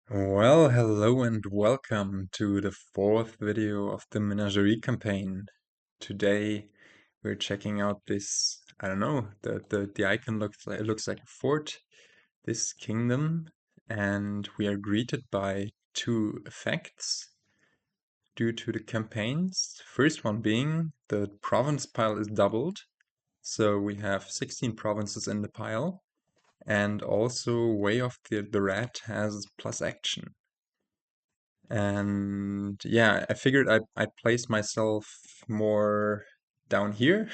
Well, hello and welcome to the fourth video of the Menagerie Campaign. Today we're checking out this, I don't know, the icon looks like a fort, this kingdom, and we are greeted by two effects due to the campaigns. First one being the province pile is doubled, so we have 16 provinces in the pile, and also Way of the Rat has plus action. And yeah, I figured I'd place myself more down here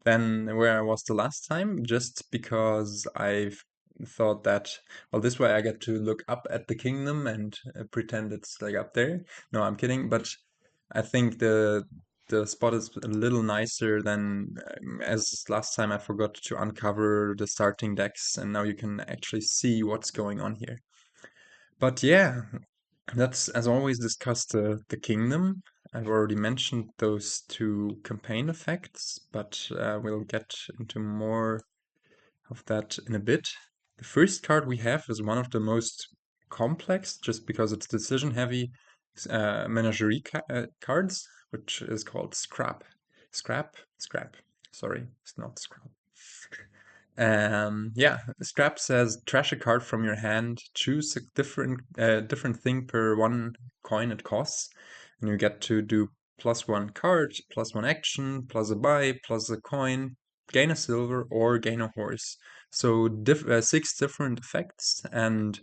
than where I was the last time, just because I've thought that, well, this way I get to look up at the kingdom and pretend it's like up there. No, I'm kidding, but I think the spot is a little nicer than as last time I forgot to uncover the starting decks, and now you can actually see what's going on here. But yeah, let's, as always, discuss the kingdom. I've already mentioned those two campaign effects, but we'll get into more of that in a bit. The first card we have is one of the most complex, just because it's decision heavy menagerie cards, which is called Scrap. Scrap. Sorry, it's not Scrap. Yeah, Scrap says trash a card from your hand, choose a different thing per one coin it costs, and you get to do plus one card, plus one action, plus a buy, plus a coin, gain a silver, or gain a horse. So six different effects, and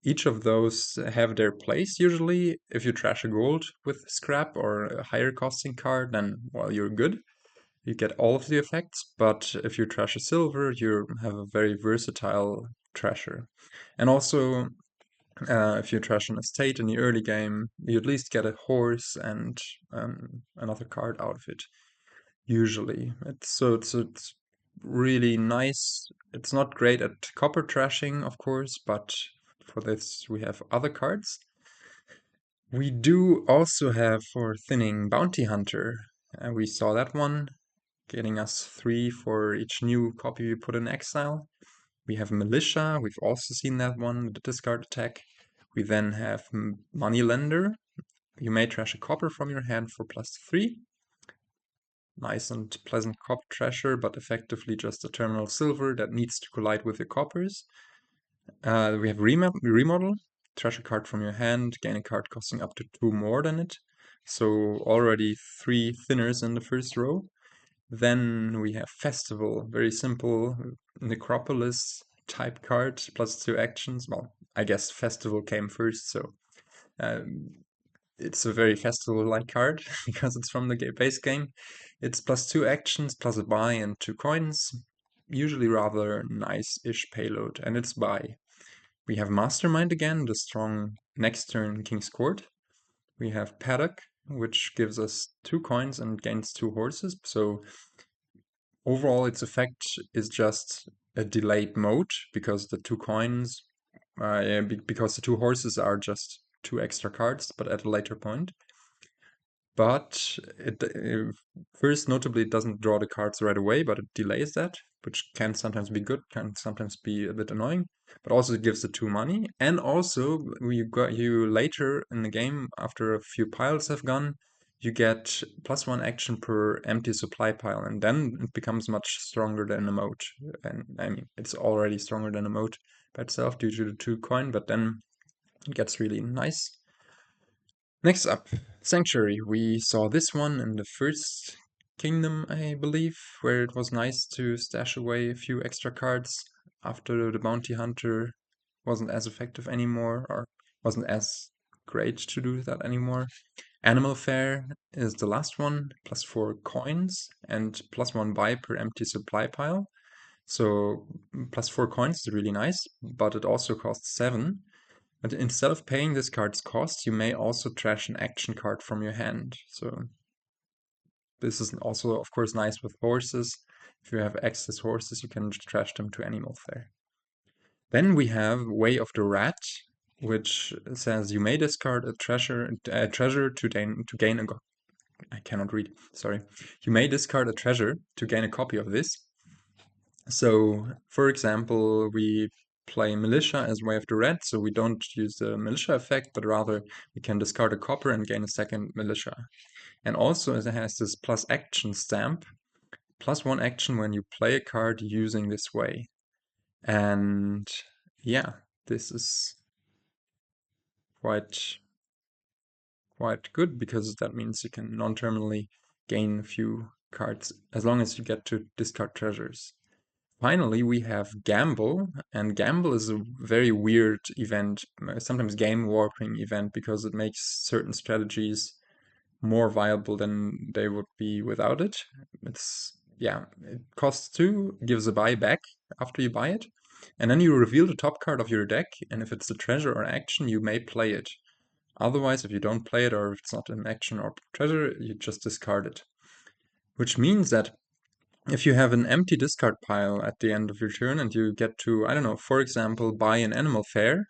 each of those have their place usually. If you trash a gold with Scrap or a higher costing card, then, well, you're good. You get all of the effects, but if you trash a silver, you have a very versatile trasher. And also, if you trash an estate in the early game, you at least get a horse and another card out of it. Usually, it's really nice. It's not great at copper trashing, of course, but for this we have other cards. We do also have for thinning Bounty Hunter. We saw that one getting us 3 for each new copy we put in exile. We have Militia, we've also seen that one, the discard attack. We then have Moneylender. You may trash a copper from your hand for +3. Nice and pleasant copper trasher, but effectively just a terminal silver that needs to collide with your coppers. We have Remodel. Trash a card from your hand, gain a card costing up to 2 more than it. So already 3 thinners in the first row. Then we have Festival, very simple Necropolis type card, +2 actions. Well, I guess Festival came first, so um, it's a very Festival-like card because it's from the base game. It's +2 actions, plus a buy and 2 coins. Usually rather nice-ish payload, and it's buy. We have Mastermind again, the strong next turn King's Court. We have Paddock, which gives us 2 coins and gains 2 horses, so overall, its effect is just a delayed mode because the 2 coins, yeah, because the 2 horses are just 2 extra cards, but at a later point. But it first, notably, it doesn't draw the cards right away, but it delays that, which can sometimes be good, can sometimes be a bit annoying. But also, it gives the 2 money, and also you later in the game, after a few piles have gone, you get +1 action per empty supply pile, and then it becomes much stronger than a moat. And I mean, it's already stronger than a moat by itself due to the 2 coin, but then it gets really nice. Next up, Sanctuary. We saw this one in the first kingdom, I believe, where it was nice to stash away a few extra cards after the Bounty Hunter wasn't as effective anymore, or wasn't as great to do that anymore. Animal Fair is the last one, +4 coins and +1 buy per empty supply pile. So +4 coins is really nice, but it also costs 7. But instead of paying this card's cost, you may also trash an action card from your hand. So this is also, of course, nice with horses. If you have excess horses, you can trash them to Animal Fair. Then we have Way of the Rat, which says you may discard a treasure to gain a I cannot read. Sorry. You may discard a treasure to gain a copy of this. So, for example, we play militia as way of the red, so we don't use the militia effect, but rather we can discard a copper and gain a second militia. And also it has this plus action stamp, +1 action when you play a card using this way. And yeah, this is quite good, because that means you can non-terminally gain a few cards as long as you get to discard treasures. Finally, we have Gamble, and Gamble is a very weird event, sometimes game warping event, because it makes certain strategies more viable than they would be without it. It costs 2, gives a buy back after you buy it, and then you reveal the top card of your deck, and if it's a treasure or action, you may play it. Otherwise, if you don't play it, or if it's not an action or treasure, you just discard it. Which means that if you have an empty discard pile at the end of your turn and you get to, I don't know, for example, buy an Animal Fair,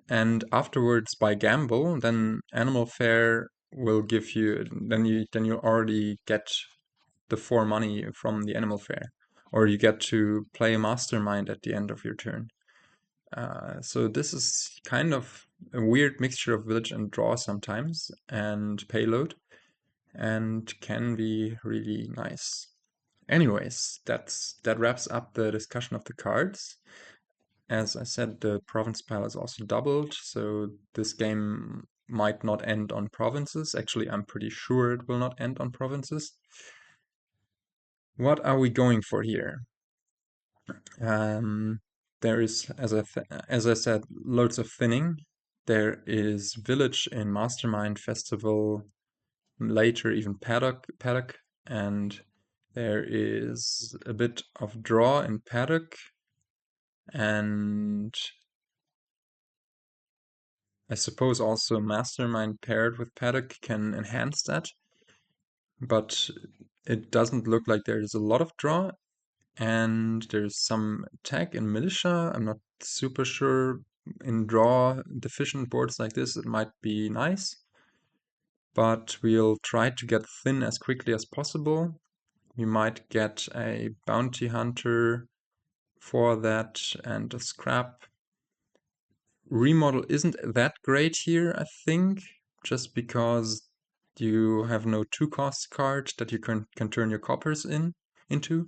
and afterwards buy Gamble, then Animal Fair will give you, then you already get the 4 money from the Animal Fair, or you get to play a Mastermind at the end of your turn. So this is kind of a weird mixture of village and draw sometimes, and payload, and can be really nice. Anyways, that wraps up the discussion of the cards. As I said, the province pile is also doubled, so this game might not end on provinces. Actually, I'm pretty sure it will not end on provinces. What are we going for here? There is, as I said, loads of thinning. There is village in Mastermind, Festival, later even Paddock, and there is a bit of draw in Paddock, and I suppose also Mastermind paired with Paddock can enhance that, but it doesn't look like there is a lot of draw, and there's some attack in Militia. I'm not super sure. In draw deficient boards like this, it might be nice, but we'll try to get thin as quickly as possible. We might get a bounty hunter for that and a scrap. Remodel isn't that great here, I think, just because you have no 2-cost card that you can turn your coppers into.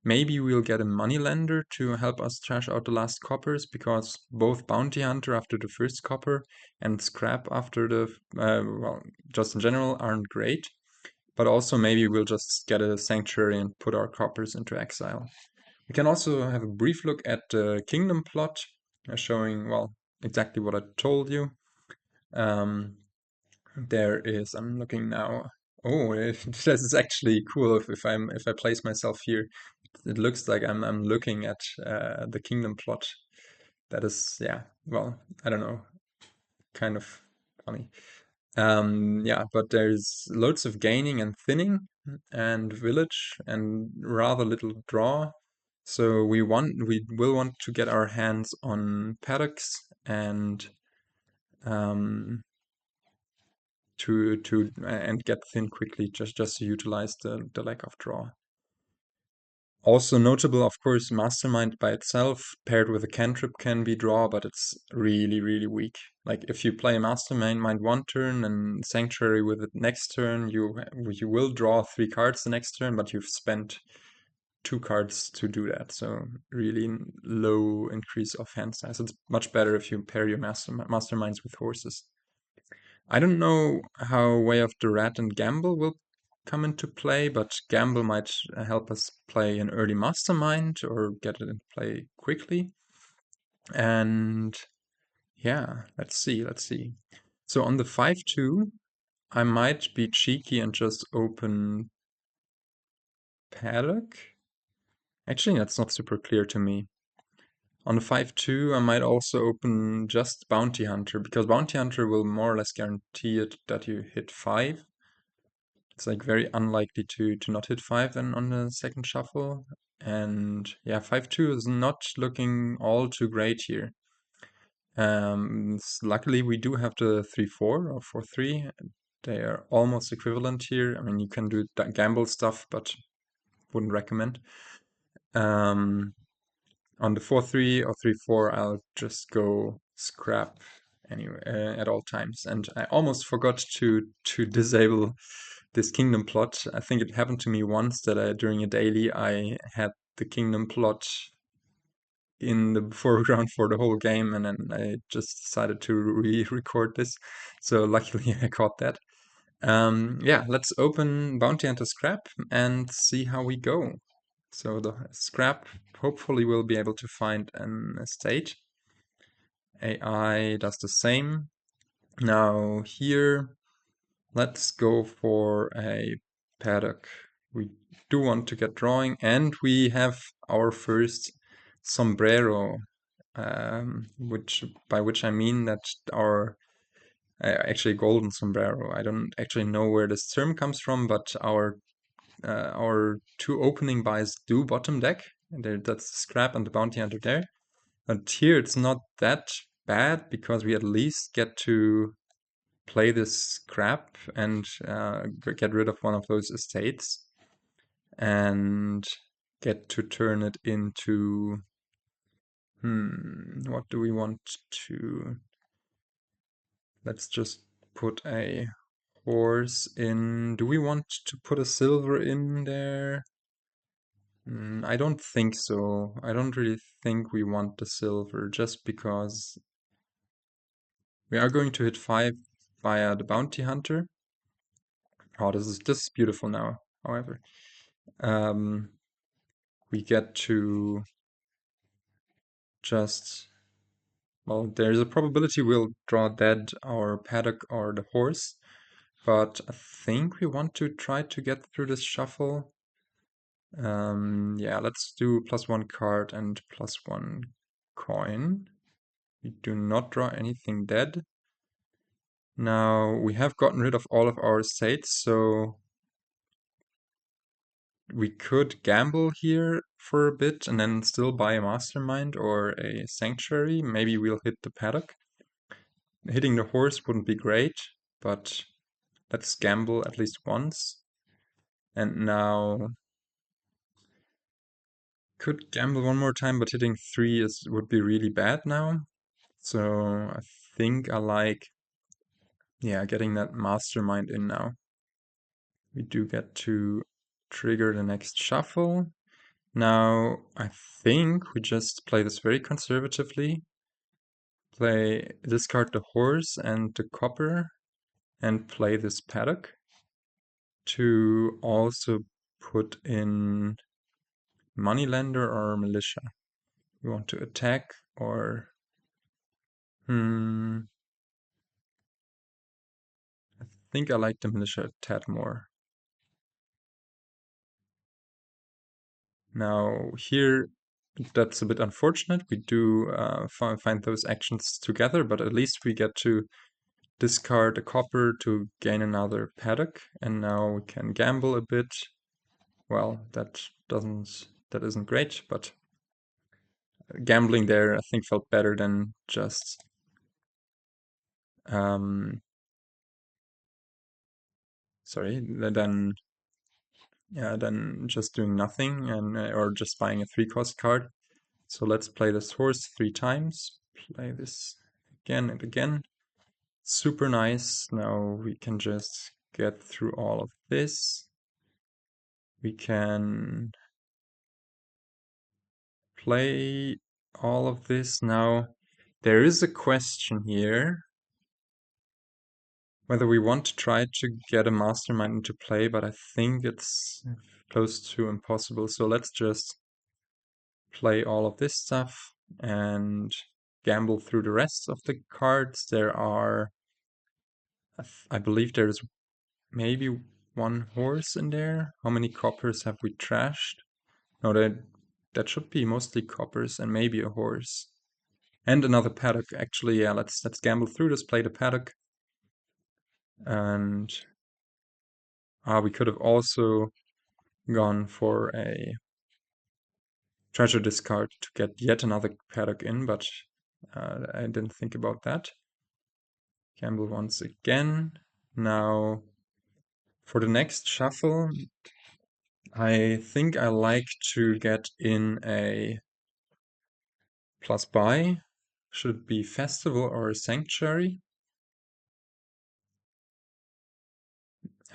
Maybe we'll get a moneylender to help us trash out the last coppers, because both bounty hunter after the first copper and scrap after the well, just in general, aren't great. But also maybe we'll just get a sanctuary and put our coppers into exile. We can also have a brief look at the kingdom plot, showing, well, exactly what I told you. There is, I'm looking now. Oh, this is actually cool. If I place myself here, it looks like I'm looking at the kingdom plot. That is, yeah, well, I don't know, kind of funny. Yeah, but there's loads of gaining and thinning, and village, and rather little draw. So we will want to get our hands on paddocks and and get thin quickly, just to utilize the lack of draw. Also notable, of course, Mastermind by itself paired with a cantrip can be draw, but it's really, really weak. Like if you play Mastermind 1 turn and Sanctuary with it next turn, you will draw 3 cards the next turn, but you've spent 2 cards to do that. So really low increase of hand size. It's much better if you pair your Masterminds with horses. I don't know how Way of the Rat and Gamble will come into play, but Gamble might help us play an early Mastermind or get it into play quickly. And yeah, let's see. So on the 5-2, I might be cheeky and just open Paddock. Actually, that's not super clear to me. On the 5-2, I might also open just Bounty Hunter, because Bounty Hunter will more or less guarantee it that you hit 5. It's like very unlikely to not hit 5 then on the second shuffle. And yeah, 5-2 is not looking all too great here. Luckily we do have the 3-4 or 4-3. They are almost equivalent here. I mean, you can do that gamble stuff, but wouldn't recommend. On the 4-3 or 3-4, I'll just go scrap anyway at all times. And I almost forgot to disable this kingdom plot. I think it happened to me once that during a daily I had the kingdom plot in the foreground for the whole game, and then I just decided to re-record this. So luckily I caught that. Yeah, let's open Bounty Hunter Scrap and see how we go. So the Scrap hopefully will be able to find an estate. AI does the same. Now here, let's go for a Paddock. We do want to get drawing, and we have our first sombrero, by which I mean that our actually golden sombrero. I don't actually know where this term comes from, but our two opening buys do bottom deck. That's the Scrap and the Bounty Hunter there. But here it's not that bad because we at least get to play this Scrap and get rid of one of those estates and get to turn it into... what do we want to... Let's just put a horse in. Do we want to put a silver in there? I don't think so. I don't really think we want the silver just because we are going to hit 5 via the bounty hunter. Oh, this is beautiful now, however. We get to just... Well, there's a probability we'll draw dead our Paddock or the horse, but I think we want to try to get through this shuffle. Yeah, let's do +1 card and +1 coin. We do not draw anything dead. Now, we have gotten rid of all of our estates, so we could gamble here for a bit and then still buy a Mastermind or a Sanctuary. Maybe we'll hit the Paddock. Hitting the horse wouldn't be great, but let's gamble at least once. And now... Could gamble one more time, but hitting 3 would be really bad now. So I think I like, yeah, getting that Mastermind in now. We do get to trigger the next shuffle. Now, I think we just play this very conservatively. Discard the horse and the copper and play this Paddock to also put in Moneylender or Militia. We want to attack or... I think I like the Militia a tad more. Now here, that's a bit unfortunate. We do find those actions together, but at least we get to discard a copper to gain another Paddock, and now we can gamble a bit. Well, that isn't great, but gambling there I think felt better than just than just doing nothing and or just buying a 3-cost card. So let's play this horse 3 times. Play this again and again. Super nice. Now we can just get through all of this. We can play all of this. Now, there is a question here whether we want to try to get a Mastermind into play, but I think it's close to impossible. So let's just play all of this stuff and gamble through the rest of the cards. There are, I believe there's maybe 1 horse in there. How many coppers have we trashed? No, that should be mostly coppers and maybe a horse. And another Paddock. Actually, yeah, let's gamble through this, play the Paddock. And we could have also gone for a treasure discard to get yet another Paddock in, but I didn't think about that. Gamble once again. Now, for the next shuffle, I think I like to get in a plus buy. Should it be festival or sanctuary?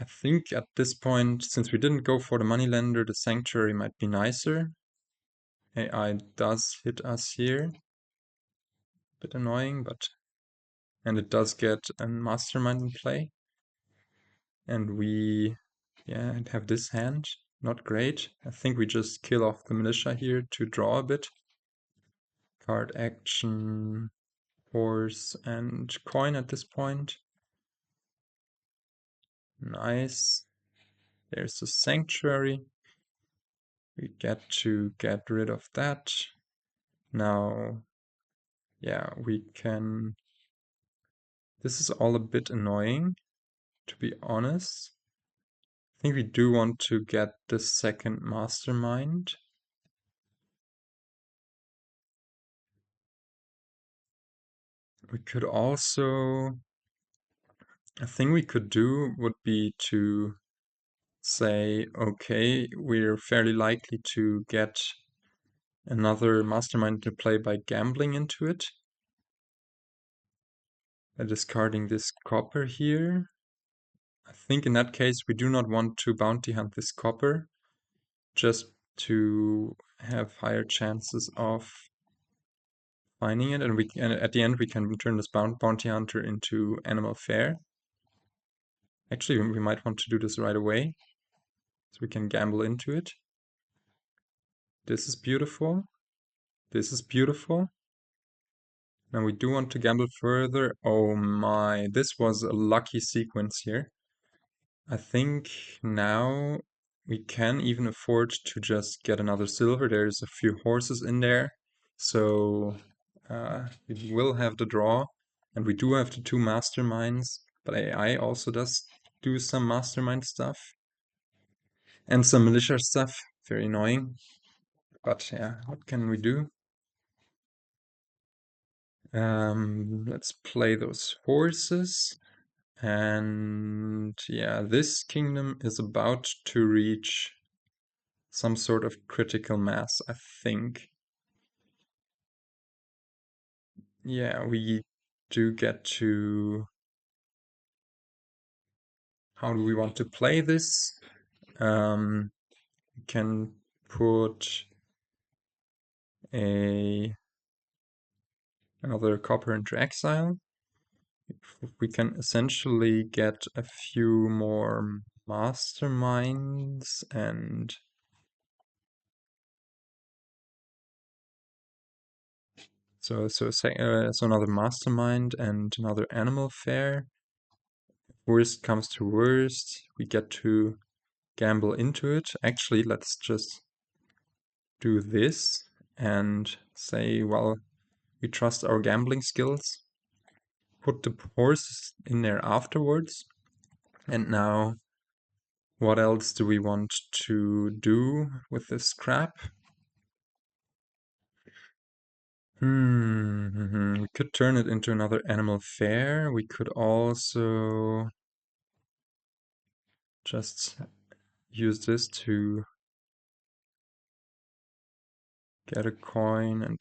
I think at this point, since we didn't go for the moneylender, the sanctuary might be nicer. AI does hit us here. Bit annoying, but... And it does get a Mastermind in play. And we, yeah, have this hand. Not great. I think we just kill off the militia here to draw a bit. Card action, horse, and coin at this point. Nice. There's the sanctuary. We get to get rid of that. Now, yeah, we can... This is all a bit annoying, to be honest. I think we do want to get the second Mastermind. We could also... A thing we could do would be to say, okay, we're fairly likely to get another Mastermind into play by gambling into it. By discarding this copper here. I think in that case we do not want to bounty hunt this copper, just to have higher chances of finding it, and at the end we can turn this bounty hunter into animal fair. Actually, we might want to do this right away, so we can gamble into it. This is beautiful. This is beautiful. Now we do want to gamble further. Oh my, this was a lucky sequence here. I think now we can even afford to just get another silver. There's a few horses in there, so we will have the draw, and we do have the two Masterminds, but AI also does do some Mastermind stuff and some militia stuff. Very annoying, but yeah, what can we do? Let's play those horses. And yeah, this kingdom is about to reach some sort of critical mass, I think. Yeah, we do get to... How do we want to play this? We can put another copper into exile. We can essentially get a few more Masterminds and... So another Mastermind and another animal fair. Worst comes to worst, we get to gamble into it. Actually, let's just do this and say, well, we trust our gambling skills. Put the horses in there afterwards. And now, what else do we want to do with this scrap? We could turn it into another animal fair. We could also just use this to get a coin and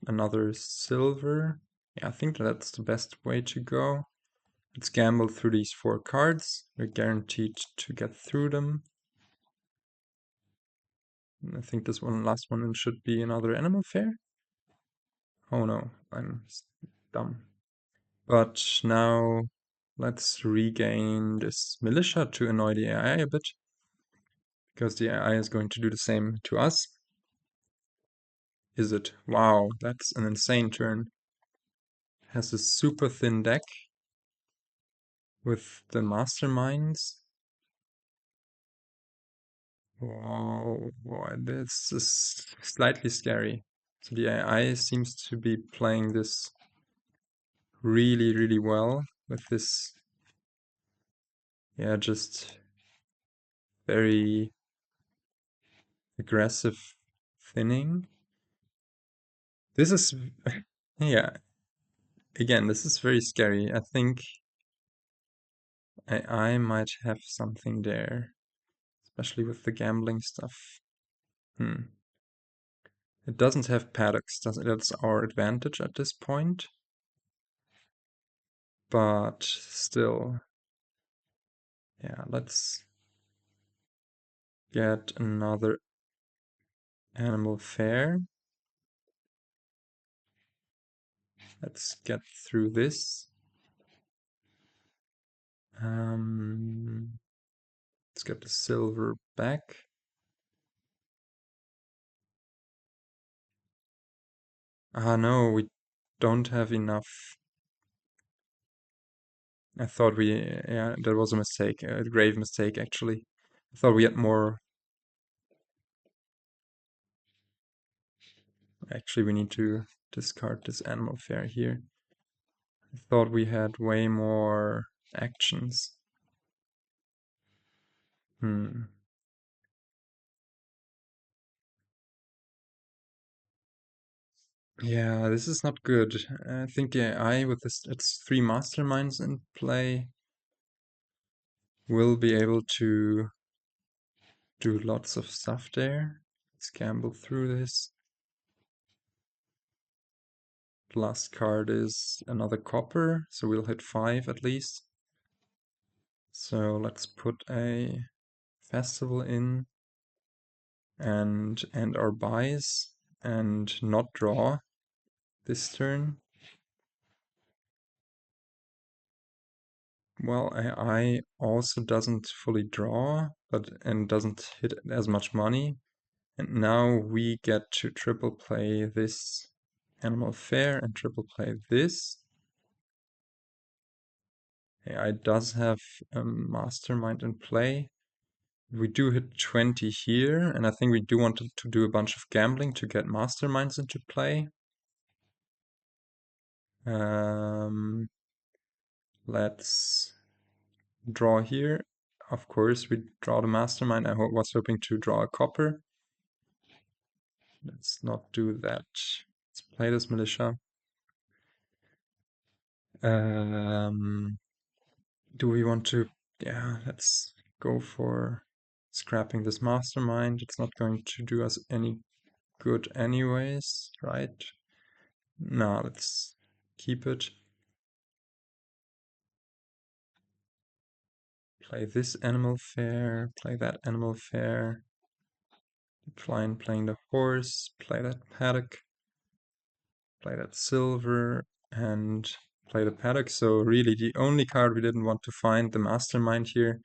another silver. Yeah, I think that's the best way to go. Let's gamble through these 4 cards. We're guaranteed to get through them. And I think this last one should be another animal fair. Oh no, I'm dumb. But now let's regain this militia to annoy the AI a bit, because the AI is going to do the same to us. Is it? Wow, that's an insane turn. Has a super thin deck with the Masterminds. Wow, this is slightly scary. So the AI seems to be playing this really, really well with this, yeah, just very aggressive thinning. This is, yeah, again, this is very scary. I think AI might have something there, especially with the gambling stuff. It doesn't have paddocks. That's our advantage at this point. But still, yeah, let's get another animal fair. Let's get through this. Let's get the silver back. Ah, no, we don't have enough. I thought yeah, that was a mistake, a grave mistake actually. I thought we had more. Actually, we need to discard this animal fair here. I thought we had way more actions. Yeah, this is not good. I think the AI with its 3 masterminds in play will be able to do lots of stuff there. Let's gamble through this. The last card is another copper, so we'll hit 5 at least. So let's put a festival in and end our buys and not draw this turn. Well, AI also doesn't fully draw, and doesn't hit as much money. And now we get to triple play this animal fair and triple play this. AI does have a mastermind in play. We do hit 20 here, and I think we do want to do a bunch of gambling to get masterminds into play. Let's draw here. Of course, we draw the mastermind. I was hoping to draw a copper. Let's not do that. Let's play this militia. Do we want to... Yeah, let's go for scrapping this mastermind. It's not going to do us any good anyways, right? No, let's keep it. Play this animal fair, play that animal fair. Decline playing the horse, play that paddock, play that silver, and play the paddock. So really the only card we didn't want to find, the mastermind here,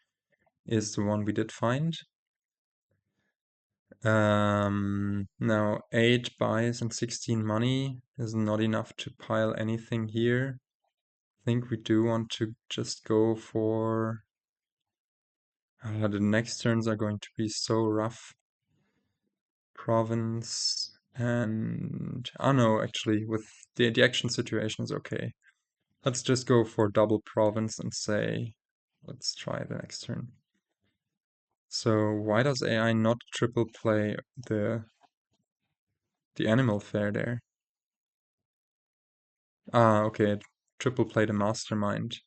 is the one we did find. Now 8 buys and 16 money is not enough to pile anything here. I think we do want to just go for... the next turns are going to be so rough. Province and... Oh no, actually, with the action situation is okay. Let's just go for double province and say, let's try the next turn. So why does AI not triple play the animal fair there? Ah, okay, triple play the mastermind.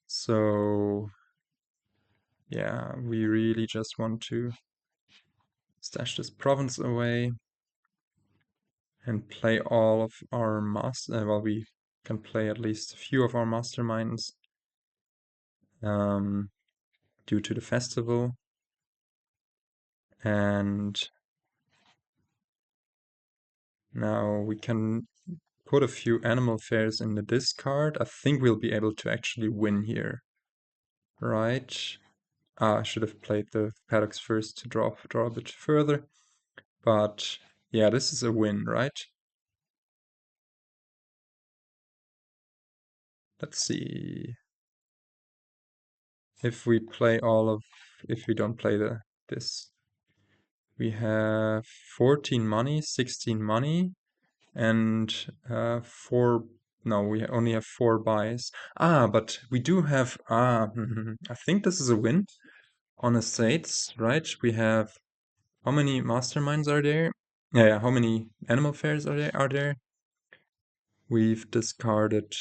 So yeah, we really just want to stash this province away and play all of our well, we can play at least a few of our masterminds due to the festival. And now we can put a few animal fairs in the discard. I think we'll be able to actually win here. Right? I should have played the paddocks first to draw a bit further. But yeah, this is a win, right? Let's see. If we don't play this, we have 14 money, 16 money, and 4. No, we only have 4 buys. But we do have. I think this is a win on estates, right? We have. How many masterminds are there? Yeah, how many animal fairs are there? We've discarded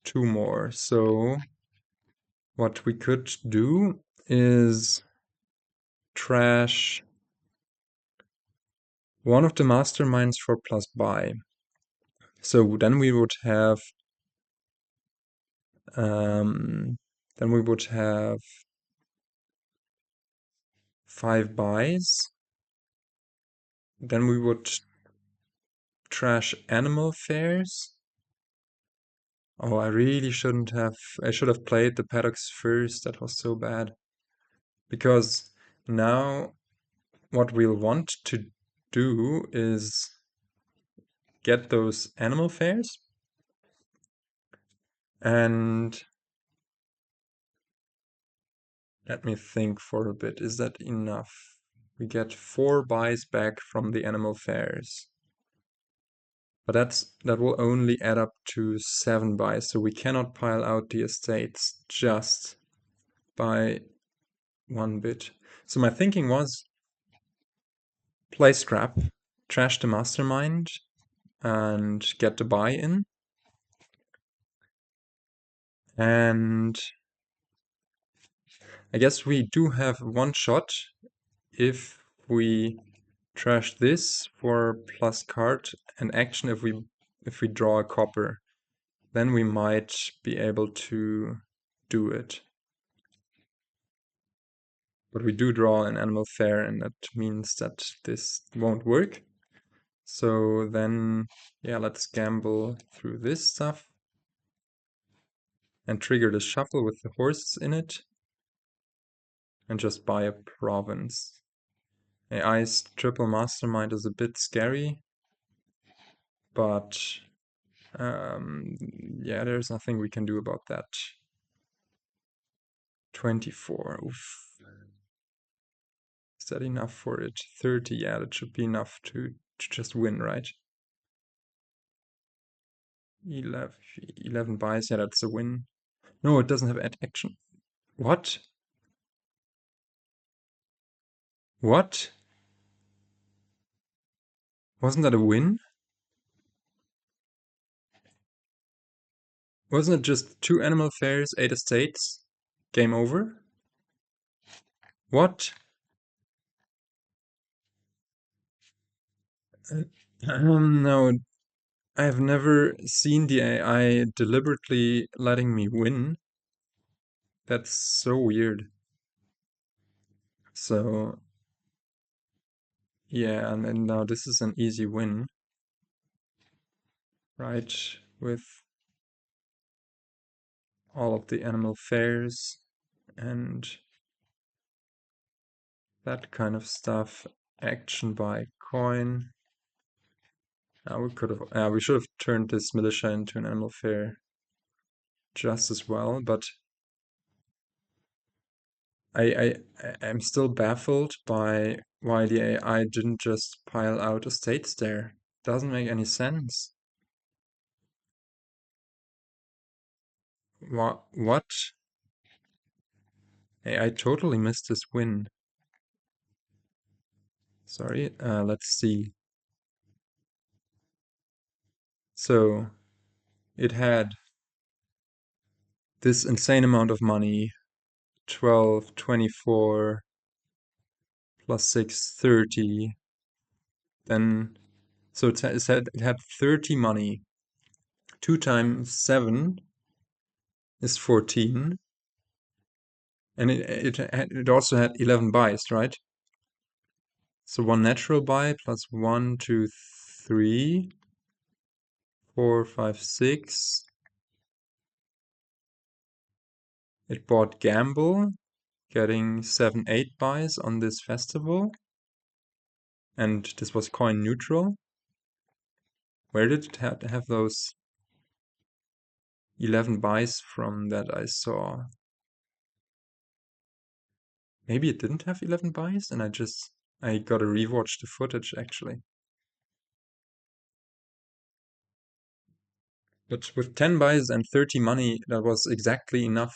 2 more. So what we could do is trash one of the masterminds for plus buy. So then we would have then we would have 5 buys. Then we would trash animal fairs. Oh, I really shouldn't have. I should have played the Paddocks first. That was so bad. Because now what we'll want to do is get those animal fairs. And let me think for a bit. Is that enough? We get 4 buys back from the animal fairs. But that will only add up to 7 buys, so we cannot pile out the estates just by 1 bit. So my thinking was play scrap, trash the mastermind, and get the buy in. And I guess we do have 1 shot if we trash this for plus card and action if we draw a copper. Then we might be able to do it. But we do draw an animal fair, and that means that this won't work. So then, yeah, let's gamble through this stuff and trigger the shuffle with the horses in it and just buy a province. AI's triple mastermind is a bit scary, but yeah, there's nothing we can do about that. 24. Oof. Is that enough for it? 30, yeah, that should be enough to just win, right? 11 buys, yeah, that's a win. No, it doesn't have action. What? What? Wasn't that a win? Wasn't it just 2 animal fairs, 8 estates? Game over? What? No, I've never seen the AI deliberately letting me win. That's so weird. So, yeah, and then now this is an easy win, right? With all of the animal fairs and that kind of stuff. Action by coin. We should have turned this militia into an animal fair just as well, but I'm still baffled by why the AI didn't just pile out estates there. Doesn't make any sense. What? AI totally missed this win. Sorry, let's see. So, it had this insane amount of money, 12, 24, plus 6, 30. Then, so it had 30 money. 2 times 7 is 14. And it also had 11 buys, right? So 1 natural buy plus 1, 2, 3, 4, 5, 6. It bought gamble, getting 7, 8 buys on this festival. And this was coin neutral. Where did it have those 11 buys from that I saw? Maybe it didn't have 11 buys and I gotta rewatch the footage actually. But with 10 buys and 30 money, that was exactly enough.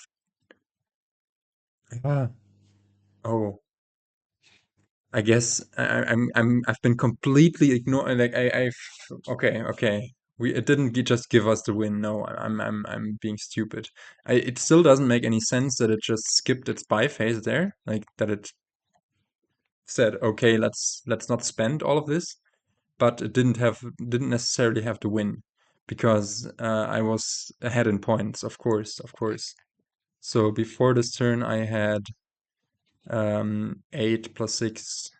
Ah. Oh, I guess I've been completely ignored. Like okay. It didn't just give us the win. No, I'm being stupid. It still doesn't make any sense that it just skipped its buy phase there. Like that it said, okay, let's not spend all of this. but it didn't necessarily have to win because I was ahead in points, of course, of course. So before this turn, I had 8 plus 6.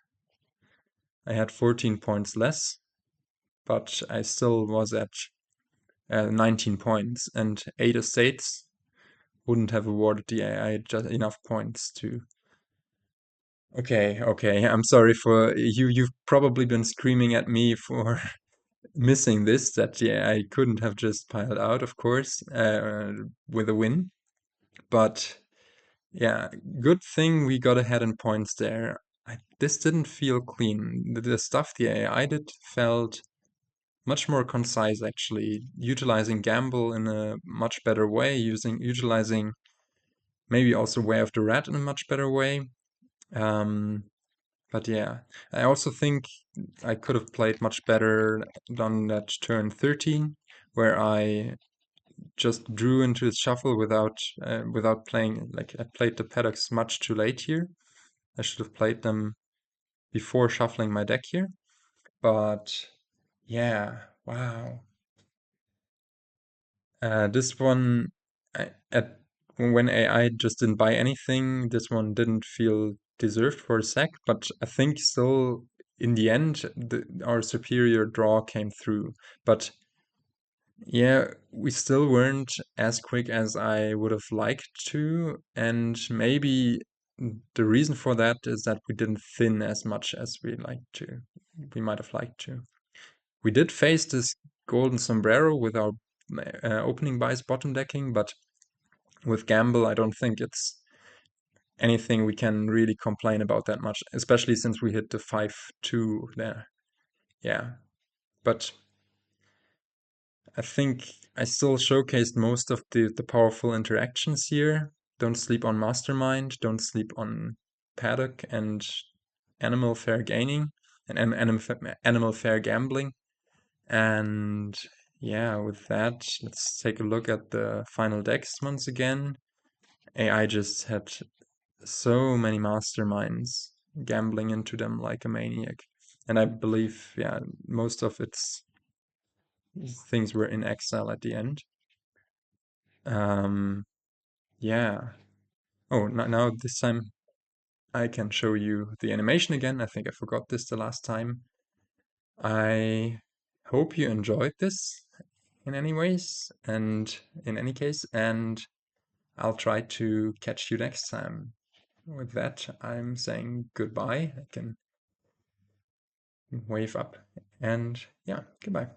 I had 14 points less, but I still was at 19 points, and 8 estates wouldn't have awarded the AI just enough points to. Okay, okay. I'm sorry for you. You've probably been screaming at me for missing this, that yeah, I couldn't have just piled out, of course, with a win. But yeah, good thing we got ahead in points there. This didn't feel clean. The stuff the AI did felt much more concise, actually, utilizing gamble in a much better way, utilizing maybe also Way of the Rat in a much better way. But yeah, I also think I could have played much better on that turn 13, where I just drew into his shuffle without playing. Like, I played the Paddocks much too late here. I should have played them before shuffling my deck here. But yeah, wow. This one, when AI just didn't buy anything, this one didn't feel deserved for a sec, but I think still in the end, our superior draw came through. But yeah, we still weren't as quick as I would have liked to, and maybe the reason for that is that we didn't thin as much as we might have liked to. We did face this golden sombrero with our opening buys bottom decking, but with gamble, I don't think it's anything we can really complain about that much, especially since we hit the 5-2 there. Yeah, but I think I still showcased most of the powerful interactions here. Don't sleep on Mastermind, don't sleep on Paddock and animal fair gaining and animal fair gambling. And yeah, with that, let's take a look at the final decks once again. AI just had so many masterminds, gambling into them like a maniac. And I believe, yeah, most of its things were in exile at the end. Um, yeah. Oh, now this time I can show you the animation again. I think I forgot this the last time. I hope you enjoyed this in any ways, and in any case, and I'll try to catch you next time. With that, I'm saying goodbye. I can wave up, and yeah, goodbye.